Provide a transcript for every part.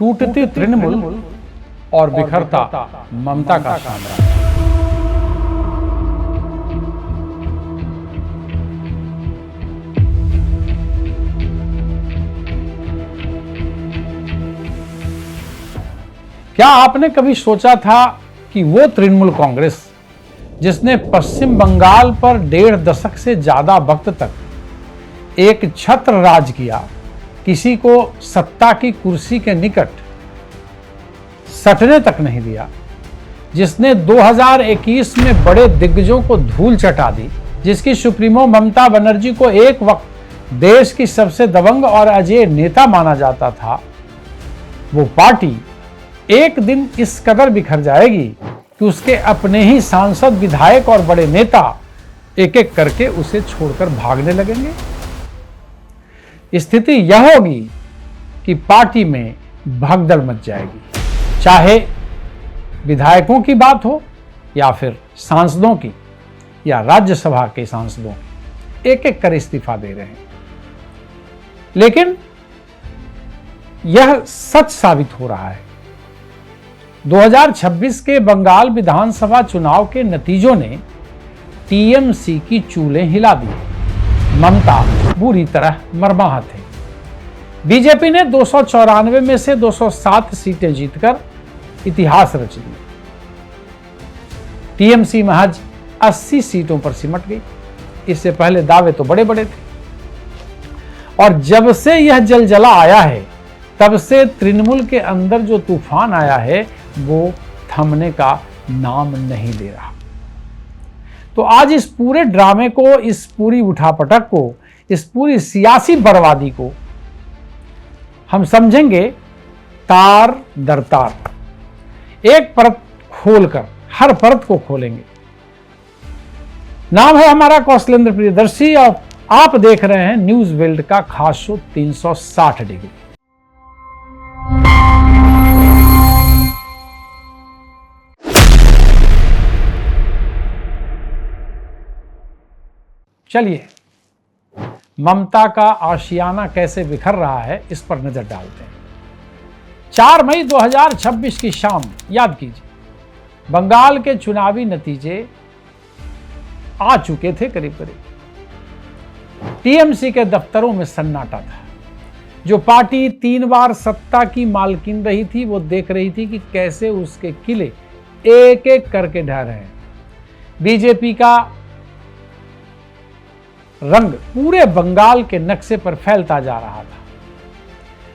टूटती तृणमूल और बिखरता ममता का साम्राज्य। क्या आपने कभी सोचा था कि वो तृणमूल कांग्रेस जिसने पश्चिम बंगाल पर 1.5 दशक से ज्यादा वक्त तक एक छत्र राज किया, किसी को सत्ता की कुर्सी के निकट सटने तक नहीं दिया, जिसने 2021 में बड़े दिग्गजों को धूल चटा दी, जिसकी सुप्रीमो ममता बनर्जी को एक वक्त देश की सबसे दबंग और अजेय नेता माना जाता था, वो पार्टी एक दिन इस कदर बिखर जाएगी कि उसके अपने ही सांसद, विधायक और बड़े नेता एक एक करके उसे छोड़कर भागने लगेंगे। स्थिति यह होगी कि पार्टी में भगदड़ मच जाएगी, चाहे विधायकों की बात हो या फिर सांसदों की या राज्यसभा के सांसदों की, एक एक कर इस्तीफा दे रहे हैं। लेकिन यह सच साबित हो रहा है। 2026 के बंगाल विधानसभा चुनाव के नतीजों ने टीएमसी की चूलें हिला दी। ममता बुरी तरह मरमाहत है। बीजेपी ने 294 में से 207 सीटें जीतकर इतिहास रच दिया। टीएमसी महज 80 सीटों पर सिमट गई। इससे पहले दावे तो बड़े बड़े थे। और जब से यह जलजला आया है, तब से तृणमूल के अंदर जो तूफान आया है वो थमने का नाम नहीं ले रहा। तो आज इस पूरे ड्रामे को, इस पूरी उठापटक को, इस पूरी सियासी बर्बादी को हम समझेंगे तार दर तार, एक परत खोलकर हर परत को खोलेंगे। नाम है हमारा कौशलेंद्र प्रियदर्शी और आप देख रहे हैं न्यूज वर्ल्ड का खास शो 360 डिग्री। चलिए ममता का आशियाना कैसे बिखर रहा है इस पर नजर डालते हैं। 4 मई 2026 की शाम, याद कीजिए, बंगाल के चुनावी नतीजे आ चुके थे करीब करीब। टीएमसी के दफ्तरों में सन्नाटा था। जो पार्टी 3 बार सत्ता की मालकिन रही थी, वो देख रही थी कि कैसे उसके किले एक एक करके ढह रहे हैं। बीजेपी का रंग पूरे बंगाल के नक्शे पर फैलता जा रहा था।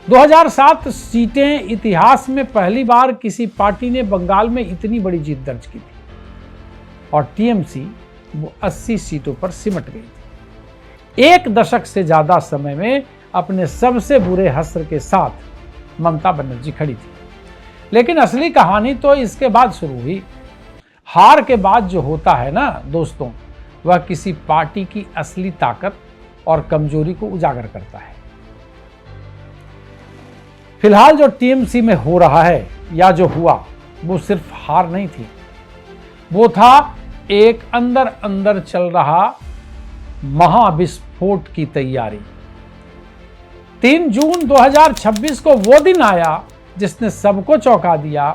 2007 सीटें, इतिहास में पहली बार किसी पार्टी ने बंगाल में इतनी बड़ी जीत दर्ज की थी और टीएमसी वो 80 सीटों पर सिमट गई थी। 1 दशक से ज्यादा समय में अपने सबसे बुरे हस्र के साथ ममता बनर्जी खड़ी थी। लेकिन असली कहानी तो इसके बाद शुरू हुई। हार के बाद जो होता है ना दोस्तों, वह किसी पार्टी की असली ताकत और कमजोरी को उजागर करता है। फिलहाल जो टीएमसी में हो रहा है या जो हुआ, वो सिर्फ हार नहीं थी, वो था एक अंदर अंदर चल रहा महाविस्फोट की तैयारी। 3 जून 2026 को वो दिन आया जिसने सबको चौंका दिया।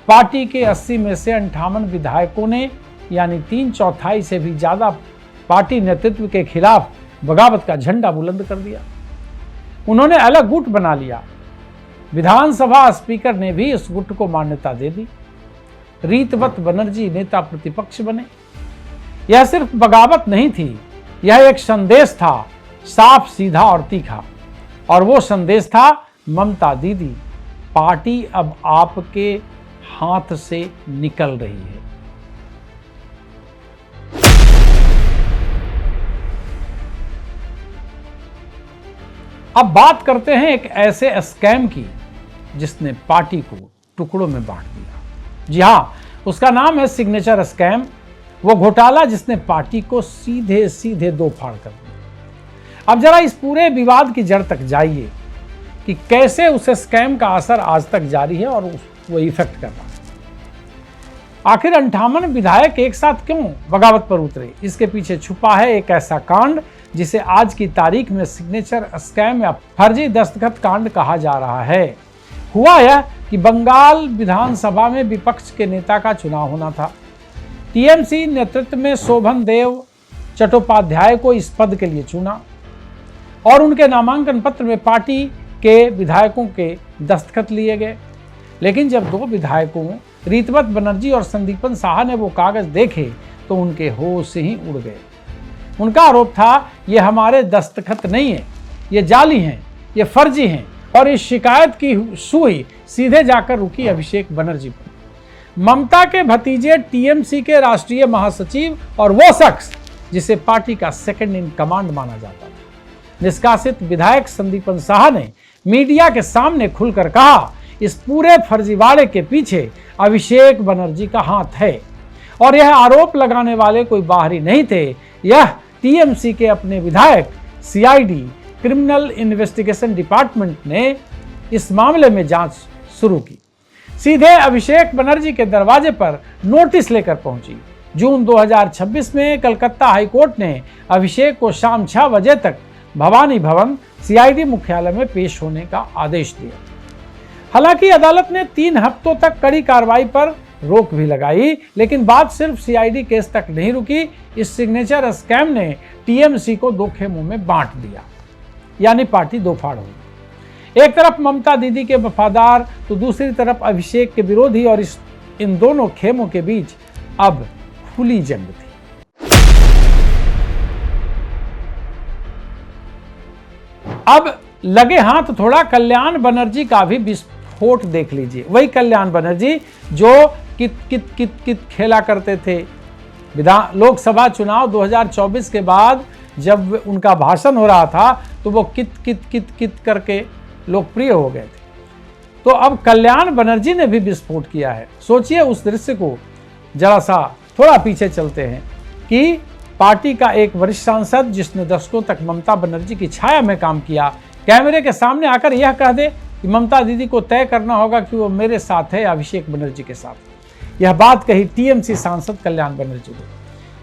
पार्टी के 80 में से 58 विधायकों ने, यानी 3/4 से भी ज्यादा, पार्टी नेतृत्व के खिलाफ बगावत का झंडा बुलंद कर दिया। उन्होंने अलग गुट बना लिया। विधानसभा स्पीकर ने भी इस गुट को मान्यता दे दी। रीतवत बनर्जी नेता प्रतिपक्ष बने। यह सिर्फ बगावत नहीं थी, यह एक संदेश था, साफ, सीधा और तीखा। और वो संदेश था, ममता दीदी, पार्टी अब आपके हाथ से निकल रही है। अब बात करते हैं एक ऐसे स्कैम की जिसने पार्टी को टुकड़ों में बांट दिया। जी हां, उसका नाम है सिग्नेचर स्कैम। वो घोटाला जिसने पार्टी को सीधे सीधे दो फाड़ कर दिया। अब जरा इस पूरे विवाद की जड़ तक जाइए कि कैसे उस स्कैम का असर आज तक जारी है और वो इफेक्ट कर रहा है। आखिर 58 विधायक एक साथ क्यों बगावत पर उतरे? इसके पीछे छुपा है एक ऐसा कांड जिसे आज की तारीख में सिग्नेचर स्कैम या फर्जी दस्तखत कांड कहा जा रहा है। हुआ यह कि बंगाल विधानसभा में विपक्ष के नेता का चुनाव होना था। टीएमसी नेतृत्व में शोभन देव चट्टोपाध्याय को इस पद के लिए चुना और उनके नामांकन पत्र में पार्टी के विधायकों के दस्तखत लिए गए। लेकिन जब दो विधायकों रीतवत बनर्जी और संदीपन साहा ने वो कागज देखे तो उनके होश ही उड़ गए। उनका आरोप था, ये हमारे दस्तखत नहीं है, ये जाली हैं, ये फर्जी हैं, और इस शिकायत की सुई सीधे जाकर रुकी अभिषेक बनर्जी पर। ममता के भतीजे टीएमसी के राष्ट्रीय महासचिव और वो शख्स जिसे पार्टी का सेकंड इन कमांड माना जाता था, निष्कासित विधायक संदीपन साहा ने मीडिया के सामने खुलकर कहा, इस पूरे फर्जीवाड़े के पीछे अभिषेक बनर्जी का हाथ है और यह आरोप लगाने वाले कोई बाहरी नहीं थे, यह टीएमसी के अपने विधायक सीआईडी क्रिमिनल इन्वेस्टिगेशन डिपार्टमेंट ने इस मामले में जांच शुरू की। सीधे अभिषेक बनर्जी के दरवाजे पर नोटिस लेकर पहुंची। जून 2026 में कलकत्ता हाईकोर्ट ने अभिषेक को शाम 6 बजे तक भवानी भवन सीआईडी मुख्यालय में पेश होने का आदेश दिया। हालांकि अदालत ने 3 हफ्तों तक कड़ी कार्रवाई पर रोक भी लगाई, लेकिन बात सिर्फ सीआईडी केस तक नहीं रुकी। इस सिग्नेचर स्कैम ने टीएमसी को दो खेमों में बांट दिया, यानी पार्टी दो फाड़ हुई। एक तरफ ममता दीदी के वफादार तो दूसरी तरफ अभिषेक के विरोधी, और इन दोनों खेमों के बीच अब खुली जंग थी। अब लगे हाथ थोड़ा कल्याण बनर्जी का भी विस्फोट देख लीजिए। वही कल्याण बनर्जी जो कित खेला करते थे। लोकसभा चुनाव 2024 के बाद जब उनका भाषण हो रहा था तो वो कित करके लोकप्रिय हो गए थे। तो अब कल्याण बनर्जी ने भी विस्फोट किया है। सोचिए उस दृश्य को, जरा सा थोड़ा पीछे चलते हैं कि पार्टी का एक वरिष्ठ सांसद जिसने दशकों तक ममता बनर्जी की छाया में काम किया, कैमरे के सामने आकर यह कह दे कि ममता दीदी को तय करना होगा कि वो मेरे साथ है या अभिषेक बनर्जी के साथ। यह बात कही टीएमसी सांसद कल्याण बनर्जी ने,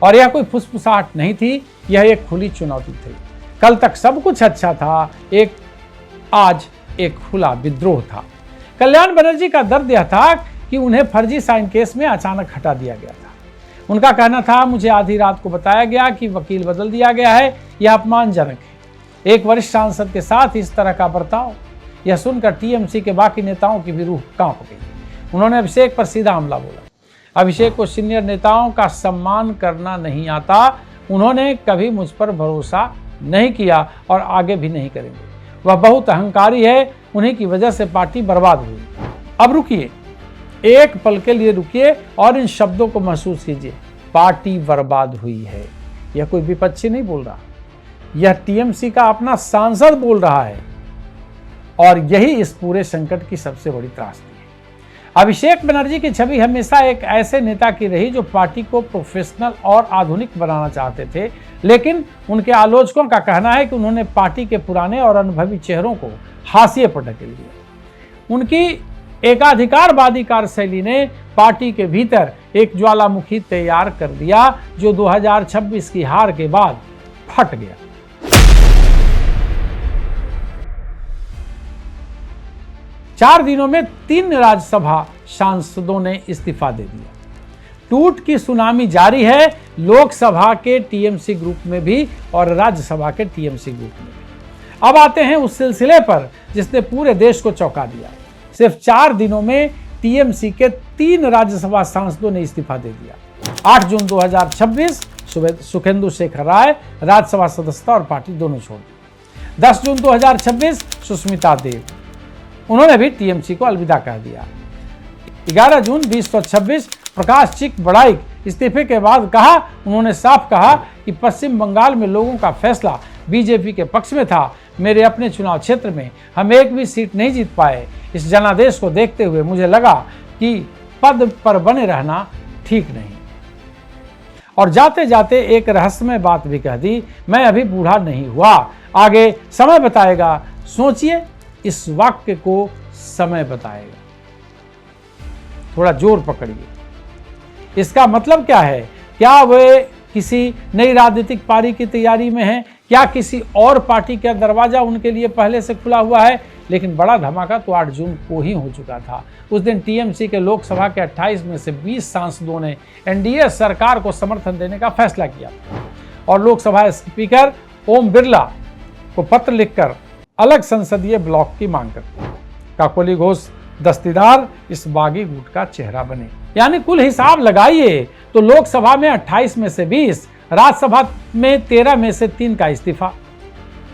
और यह कोई फुसफुसाहट नहीं थी, यह एक खुली चुनौती थी। कल तक सब कुछ अच्छा था, आज एक खुला विद्रोह था। कल्याण बनर्जी का दर्द यह था कि उन्हें फर्जी साइन केस में अचानक हटा दिया गया था। उनका कहना था, मुझे आधी रात को बताया गया कि वकील बदल दिया गया है, यह अपमानजनक है। एक वरिष्ठ सांसद के साथ इस तरह का बर्ताव, यह सुनकर टीएमसी के बाकी नेताओं की भी रूह कांप गई। उन्होंने अभिषेक पर सीधा हमला बोला। अभिषेक को सीनियर नेताओं का सम्मान करना नहीं आता, उन्होंने कभी मुझ पर भरोसा नहीं किया और आगे भी नहीं करेंगे। वह बहुत अहंकारी है, उन्हीं की वजह से पार्टी बर्बाद हुई। अब रुकिए, एक पल के लिए रुकिए और इन शब्दों को महसूस कीजिए। पार्टी बर्बाद हुई है, यह कोई विपक्षी नहीं बोल रहा, यह टीएमसी का अपना सांसद बोल रहा है, और यही इस पूरे संकट की सबसे बड़ी त्रासदी है। अभिषेक बनर्जी की छवि हमेशा एक ऐसे नेता की रही जो पार्टी को प्रोफेशनल और आधुनिक बनाना चाहते थे, लेकिन उनके आलोचकों का कहना है कि उन्होंने पार्टी के पुराने और अनुभवी चेहरों को हाशिए पर ढकेल दिया। उनकी एकाधिकारवादी कार्यशैली ने पार्टी के भीतर एक ज्वालामुखी तैयार कर दिया जो 2026 की हार के बाद फट गया। चार दिनों में 3 राज्यसभा सांसदों ने इस्तीफा दे दिया। टूट की सुनामी जारी है लोकसभा के टीएमसी ग्रुप में भी और राज्यसभा के टीएमसी ग्रुप में भी। अब आते हैं उस सिलसिले पर जिसने पूरे देश को चौंका दिया। सिर्फ 4 दिनों में टीएमसी के 3 राज्यसभा सांसदों ने इस्तीफा दे दिया। 8 जून 2026 सुखेंदु शेखर राय राज्यसभा सदस्यता और पार्टी दोनों छोड़ दी। 10 जून 2026 सुष्मिता देव, उन्होंने भी टीएमसी को अलविदा कह दिया। 11 जून 2026 प्रकाश चिक बड़ाइक इस्तीफे के बाद उन्होंने साफ कहा कि पश्चिम बंगाल में लोगों का फैसला बीजेपी के पक्ष में था। मेरे अपने चुनाव क्षेत्र में हम एक भी सीट नहीं जीत पाए। इस जनादेश को देखते हुए मुझे लगा कि पद पर बने रहना ठीक नहीं। और जाते जाते एक रहस्यमय बात भी कह दी, मैं अभी बूढ़ा नहीं हुआ, आगे समय बताएगा। सोचिए, इस वाक्य को समय बताएगा। थोड़ा जोर पकड़िए। इसका मतलब क्या है? क्या वे किसी नई राजनीतिक पारी की तैयारी में हैं क्या किसी और पार्टी का दरवाजा उनके लिए पहले से खुला हुआ है? लेकिन बड़ा धमाका तो 8 जून को ही हो चुका था। उस दिन टीएमसी के लोकसभा के 28 में से 20 सांसदों ने एनडीए सरकार को समर्थन देने का फैसला किया और लोकसभा स्पीकर ओम बिरला को पत्र लिखकर अलग संसदीय ब्लॉक की मांग कर काकोली घोष दस्तीदार इस बागी गुट का चेहरा बने। यानी कुल हिसाब लगाइए तो लोकसभा में 28 में से 20, राज्यसभा में 13 में से 3 का इस्तीफा,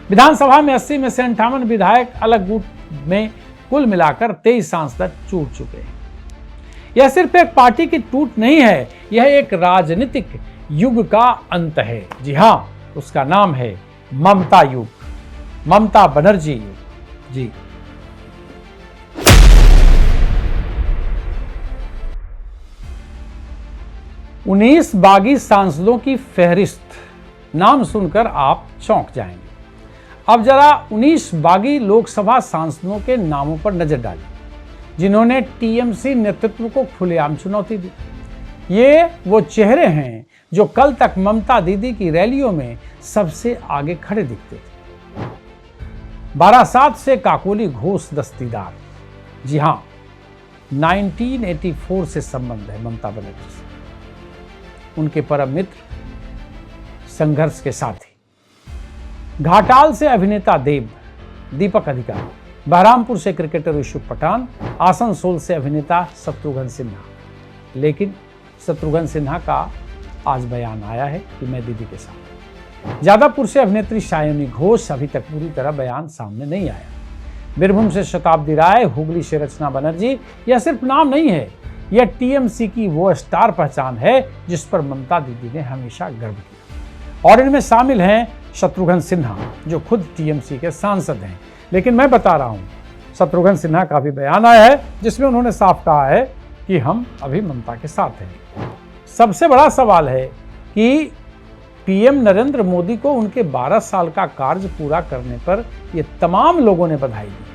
विधानसभा में 80 में से 58 विधायक अलग गुट में कुल मिलाकर 23 सांसद छूट चुके हैं। यह सिर्फ एक पार्टी की टूट नहीं है, यह एक राजनीतिक युग का अंत है। जी हां, उसका नाम है ममता युग, ममता बनर्जी युग। जी उन्नीस बागी सांसदों की फहरिस्त नाम सुनकर आप चौंक जाएंगे। अब जरा 19 बागी लोकसभा सांसदों के नामों पर नजर डालें जिन्होंने टीएमसी नेतृत्व को खुलेआम चुनौती दी। ये वो चेहरे हैं जो कल तक ममता दीदी की रैलियों में सबसे आगे खड़े दिखते थे। बारासात से काकोली घोष दस्तीदार, जी हां, 1984 से संबंध है ममता बनर्जी से। उनके परम मित्र, संघर्ष के साथी। घाटाल से अभिनेता दीपक अधिकारी, बहरामपुर से क्रिकेटर ऋषभ पठान, आसनसोल से अभिनेता शत्रुघ्न सिन्हा। लेकिन शत्रुघ्न सिन्हा का आज बयान आया है कि मैं दीदी के साथ। जादवपुर से अभिनेत्री सायनी घोष, अभी तक पूरी तरह बयान सामने नहीं आया। बीरभूम से शताब्दी राय, हुगली से रचना बनर्जी। यह सिर्फ नाम नहीं है, यह टीएमसी की वो स्टार पहचान है जिस पर ममता दीदी ने हमेशा गर्व किया। और इनमें शामिल हैं शत्रुघ्न सिन्हा जो खुद टीएमसी के सांसद हैं। लेकिन मैं बता रहा हूं, शत्रुघ्न सिन्हा का भी बयान आया है जिसमें उन्होंने साफ कहा है कि हम अभी ममता के साथ हैं। सबसे बड़ा सवाल है कि पीएम नरेंद्र मोदी को उनके 12 साल का कार्य पूरा करने पर ये तमाम लोगों ने बधाई दी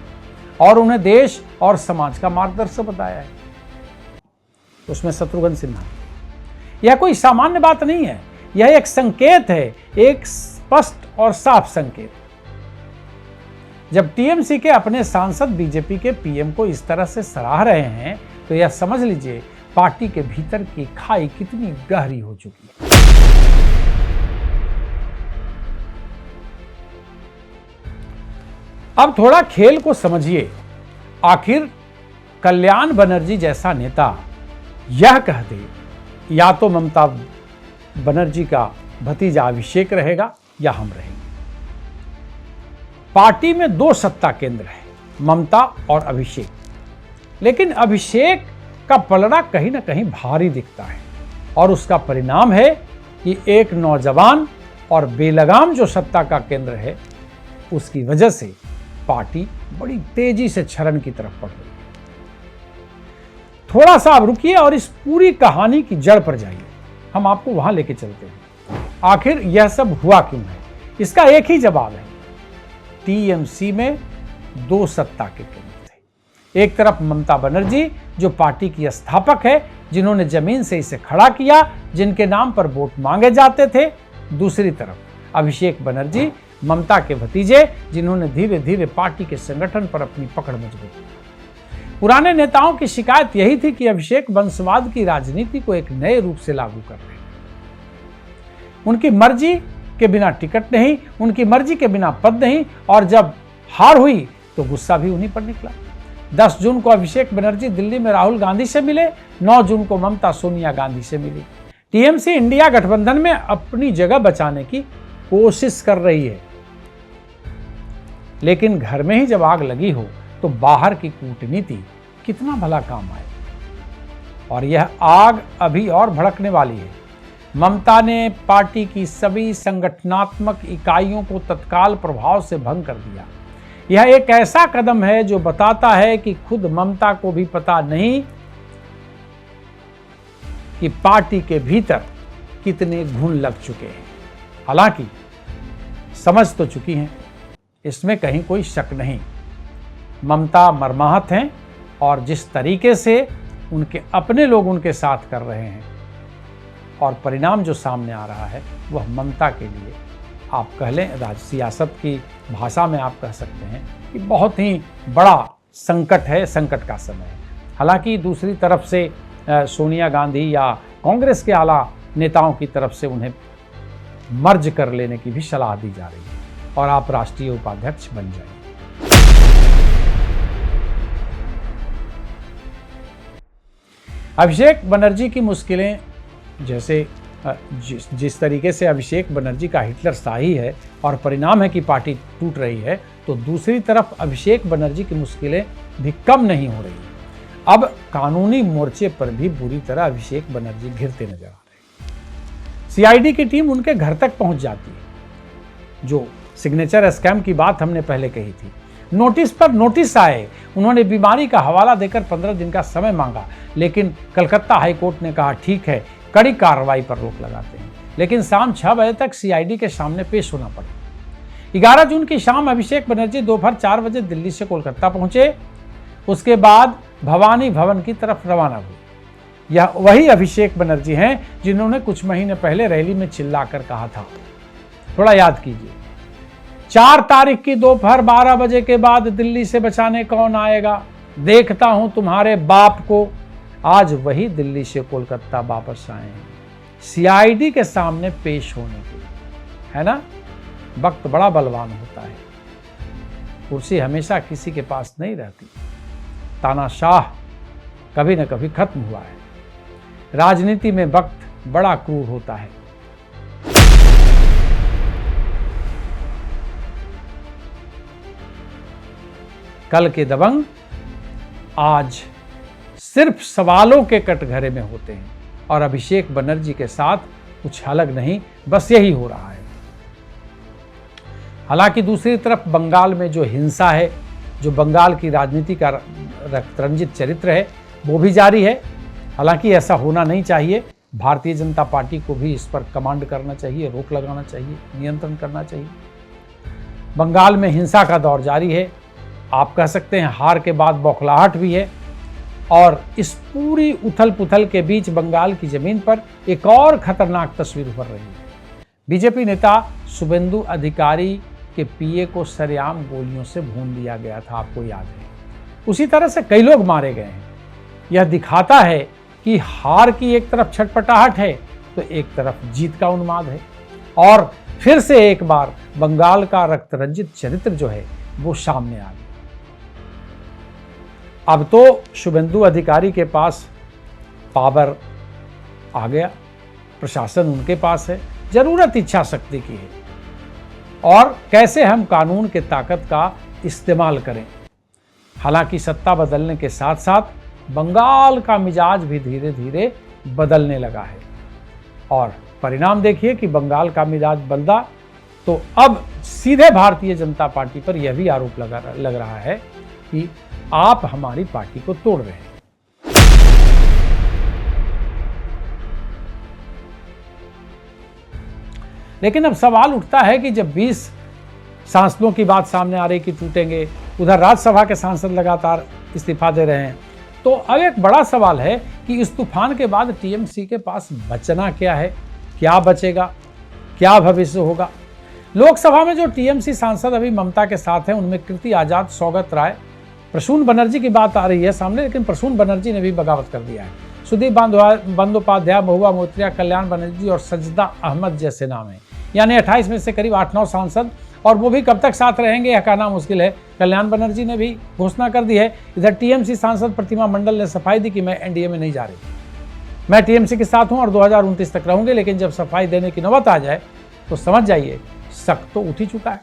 और उन्हें देश और समाज का मार्गदर्शक बताया है। उसमें शत्रुघ्न सिन्हा, यह कोई सामान्य बात नहीं है, यह एक संकेत है, एक स्पष्ट और साफ संकेत। जब टीएमसी के अपने सांसद बीजेपी के पीएम को इस तरह से सराह रहे हैं तो यह समझ लीजिए पार्टी के भीतर की खाई कितनी गहरी हो चुकी है। अब थोड़ा खेल को समझिए। आखिर कल्याण बनर्जी जैसा नेता यह कह दे या तो ममता बनर्जी का भतीजा अभिषेक रहेगा या हम रहेंगे। पार्टी में 2 सत्ता केंद्र है, ममता और अभिषेक। लेकिन अभिषेक का पलड़ा कहीं ना कहीं भारी दिखता है और उसका परिणाम है कि एक नौजवान और बेलगाम जो सत्ता का केंद्र है उसकी वजह से पार्टी बड़ी तेजी से क्षरण की तरफ बढ़ रही है। थोड़ा सा आप रुकिए और इस पूरी कहानी की जड़ पर जाइए, हम आपको वहां लेके चलते हैं। आखिर यह सब हुआ क्यों है? इसका एक ही जवाब है, टीएमसी में 2 सत्ता के केंद्र थे। एक तरफ ममता बनर्जी जो पार्टी की स्थापक है, जिन्होंने जमीन से इसे खड़ा किया, जिनके नाम पर वोट मांगे जाते थे। दूसरी तरफ अभिषेक बनर्जी, ममता के भतीजे, जिन्होंने धीरे धीरे पार्टी के संगठन पर अपनी पकड़ मजबूत की। पुराने नेताओं की शिकायत यही थी कि अभिषेक वंशवाद की राजनीति को एक नए रूप से लागू कर रहे हैं। उनकी मर्जी के बिना टिकट नहीं, उनकी मर्जी के बिना पद नहीं, और जब हार हुई तो गुस्सा भी उन्हीं पर निकला। 10 जून को अभिषेक बनर्जी दिल्ली में राहुल गांधी से मिले, 9 जून को ममता सोनिया गांधी से मिली। टीएमसी इंडिया गठबंधन में अपनी जगह बचाने की कोशिश कर रही है, लेकिन घर में ही जब आग लगी हो तो बाहर की कूटनीति कितना भला काम आए। और यह आग अभी और भड़कने वाली है। ममता ने पार्टी की सभी संगठनात्मक इकाइयों को तत्काल प्रभाव से भंग कर दिया। यह एक ऐसा कदम है जो बताता है कि खुद ममता को भी पता नहीं कि पार्टी के भीतर कितने घुन लग चुके हैं। हालांकि समझ तो चुकी हैं, इसमें कहीं कोई शक नहीं। ममता मर्माहत हैं और जिस तरीके से उनके अपने लोग उनके साथ कर रहे हैं और परिणाम जो सामने आ रहा है वह ममता के लिए आप कह लें, सियासत की भाषा में आप कह सकते हैं कि बहुत ही बड़ा संकट है, संकट का समय है। हालांकि दूसरी तरफ से सोनिया गांधी या कांग्रेस के आला नेताओं की तरफ से उन्हें मर्ज कर लेने की भी सलाह दी जा रही है और आप राष्ट्रीय उपाध्यक्ष बन जाएंगे। अभिषेक बनर्जी की मुश्किलें, जैसे जिस तरीके से अभिषेक बनर्जी का हिटलर शाही है और परिणाम है कि पार्टी टूट रही है, तो दूसरी तरफ अभिषेक बनर्जी की मुश्किलें भी कम नहीं हो रही। अब कानूनी मोर्चे पर भी बुरी तरह अभिषेक बनर्जी घिरते नजर आ रहे हैं। सीआईडी की टीम उनके घर तक पहुंच जाती है। जो सिग्नेचर स्कैम की बात हमने पहले कही थी, नोटिस पर नोटिस आए। उन्होंने बीमारी का हवाला देकर 15 दिन का समय मांगा, लेकिन कलकत्ता हाईकोर्ट ने कहा ठीक है, कड़ी कार्रवाई पर रोक लगाते हैं। लेकिन शाम 6 बजे तक सीआईडी के सामने पेश होना पड़ा। 11 जून की शाम अभिषेक बनर्जी दोपहर 4 बजे दिल्ली से कोलकाता पहुंचे। उसके बाद भवानी भवन की तरफ रवाना हुए। यह वही अभिषेक बनर्जी हैं जिन्होंने कुछ महीने पहले रैली में चिल्लाकर कहा था, थोड़ा याद कीजिए, 4 तारीख की दोपहर 12 बजे के बाद दिल्ली से बचाने कौन आएगा, देखता हूं तुम्हारे बाप को। आज वही दिल्ली से कोलकाता वापस आए हैं सीआईडी के सामने पेश होने के लिए, है ना। वक्त बड़ा बलवान होता है, कुर्सी हमेशा किसी के पास नहीं रहती। तानाशाह कभी न कभी खत्म हुआ है। राजनीति में वक्त बड़ा क्रूर होता है। कल के दबंग आज सिर्फ सवालों के कटघरे में होते हैं और अभिषेक बनर्जी के साथ कुछ अलग नहीं, बस यही हो रहा है। हालांकि दूसरी तरफ बंगाल में जो हिंसा है, जो बंगाल की राजनीति का रक्तरंजित चरित्र है, वो भी जारी है। हालांकि ऐसा होना नहीं चाहिए। भारतीय जनता पार्टी को भी इस पर कमांड करना चाहिए, रोक लगाना चाहिए, नियंत्रण करना चाहिए। बंगाल में हिंसा का दौर जारी है। आप कह सकते हैं हार के बाद बौखलाहट भी है। और इस पूरी उथल पुथल के बीच बंगाल की जमीन पर एक और खतरनाक तस्वीर उभर रही है। बीजेपी नेता शुभेंदु अधिकारी के पीए को सरेआम गोलियों से भून दिया गया था, आपको याद है। उसी तरह से कई लोग मारे गए हैं। यह दिखाता है कि हार की एक तरफ छटपटाहट है तो एक तरफ जीत का उन्माद है। और फिर से एक बार बंगाल का रक्तरंजित चरित्र जो है वो सामने आ गया। अब तो शुभेंदु अधिकारी के पास पावर आ गया, प्रशासन उनके पास है, जरूरत इच्छा शक्ति की है और कैसे हम कानून के ताकत का इस्तेमाल करें। हालांकि सत्ता बदलने के साथ साथ बंगाल का मिजाज भी धीरे धीरे बदलने लगा है और परिणाम देखिए कि बंगाल का मिजाज बदला तो अब सीधे भारतीय जनता पार्टी पर यह भी आरोप लग रहा है कि आप हमारी पार्टी को तोड़ रहे हैं। लेकिन अब सवाल उठता है कि जब 20 सांसदों की बात सामने आ रही कि टूटेंगे, उधर राज्यसभा के सांसद लगातार इस्तीफा दे रहे हैं, तो अब एक बड़ा सवाल है कि इस तूफान के बाद टीएमसी के पास बचना क्या है, क्या बचेगा, क्या भविष्य होगा। लोकसभा में जो टीएमसी सांसद अभी ममता के साथ हैं उनमें कीर्ति आजाद, सौगत राय, प्रसून बनर्जी की बात आ रही है सामने, लेकिन प्रसून बनर्जी ने भी बगावत कर दिया है। सुदीप बंदोपाध्याय, महुआ मोइत्रा, कल्याण बनर्जी और सजदा अहमद जैसे नाम हैं। यानी 28 में से करीब 8-9 सांसद, और वो भी कब तक साथ रहेंगे यह कहना मुश्किल है। कल्याण बनर्जी ने भी घोषणा कर दी है। इधर टीएमसी सांसद प्रतिमा मंडल ने सफाई दी कि मैं एनडीए में नहीं जा रही, मैं टीएमसी के साथ हूं और 2029 तक रहूंगे। लेकिन जब सफाई देने की नौबत आ जाए तो समझ जाइए शक तो उठ ही चुका है।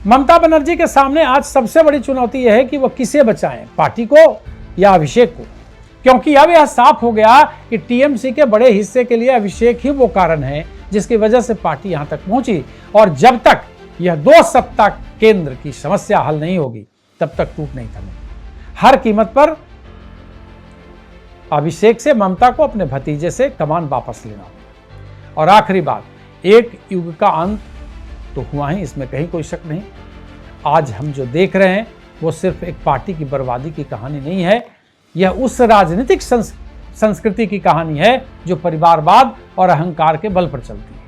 ममता बनर्जी के सामने आज सबसे बड़ी चुनौती यह है कि वो किसे बचाएं, पार्टी को या अभिषेक को, क्योंकि अब यह साफ हो गया कि टीएमसी के बड़े हिस्से के लिए अभिषेक ही वो कारण है जिसकी वजह से पार्टी यहां तक पहुंची। और जब तक यह 2 सत्ता केंद्र की समस्या हल नहीं होगी तब तक टूट नहीं थमेगी। हर कीमत पर अभिषेक से ममता को अपने भतीजे से कमान वापस लेना होगा। और आखिरी बात, एक युग का अंत तो हुआ ही, इसमें कहीं कोई शक नहीं। आज हम जो देख रहे हैं वो सिर्फ एक पार्टी की बर्बादी की कहानी नहीं है, यह उस राजनीतिक संस्कृति की कहानी है जो परिवारवाद और अहंकार के बल पर चलती है।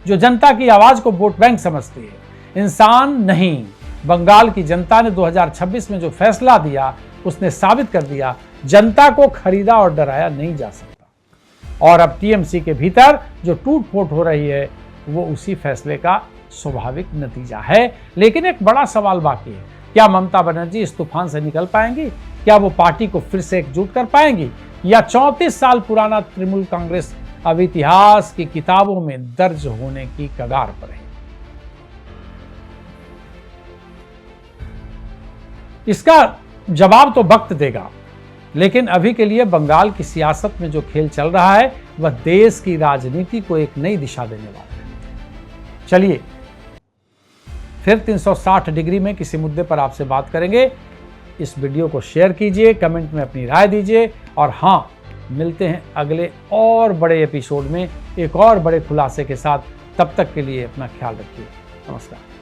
जो जनता की आवाज को वोट बैंक समझती है, इंसान नहीं। बंगाल की जनता ने 2026 में जो फैसला दिया उसने साबित कर दिया जनता को खरीदा और डराया नहीं जा सकता। और अब टीएमसी के भीतर जो टूट फूट हो रही है वो उसी फैसले का स्वाभाविक नतीजा है। लेकिन एक बड़ा सवाल बाकी है, क्या ममता बनर्जी इस तूफान से निकल पाएंगी? क्या वो पार्टी को फिर से एकजुट कर पाएंगी, या 34 साल पुराना तृणमूल कांग्रेस अब इतिहास की किताबों में दर्ज होने की कगार पर है? इसका जवाब तो वक्त देगा, लेकिन अभी के लिए बंगाल की सियासत में जो खेल चल रहा है वह देश की राजनीति को एक नई दिशा देने वाला है। चलिए फिर 360 डिग्री में किसी मुद्दे पर आपसे बात करेंगे। इस वीडियो को शेयर कीजिए, कमेंट में अपनी राय दीजिए, और हाँ, मिलते हैं अगले और बड़े एपिसोड में एक और बड़े खुलासे के साथ। तब तक के लिए अपना ख्याल रखिए। नमस्कार।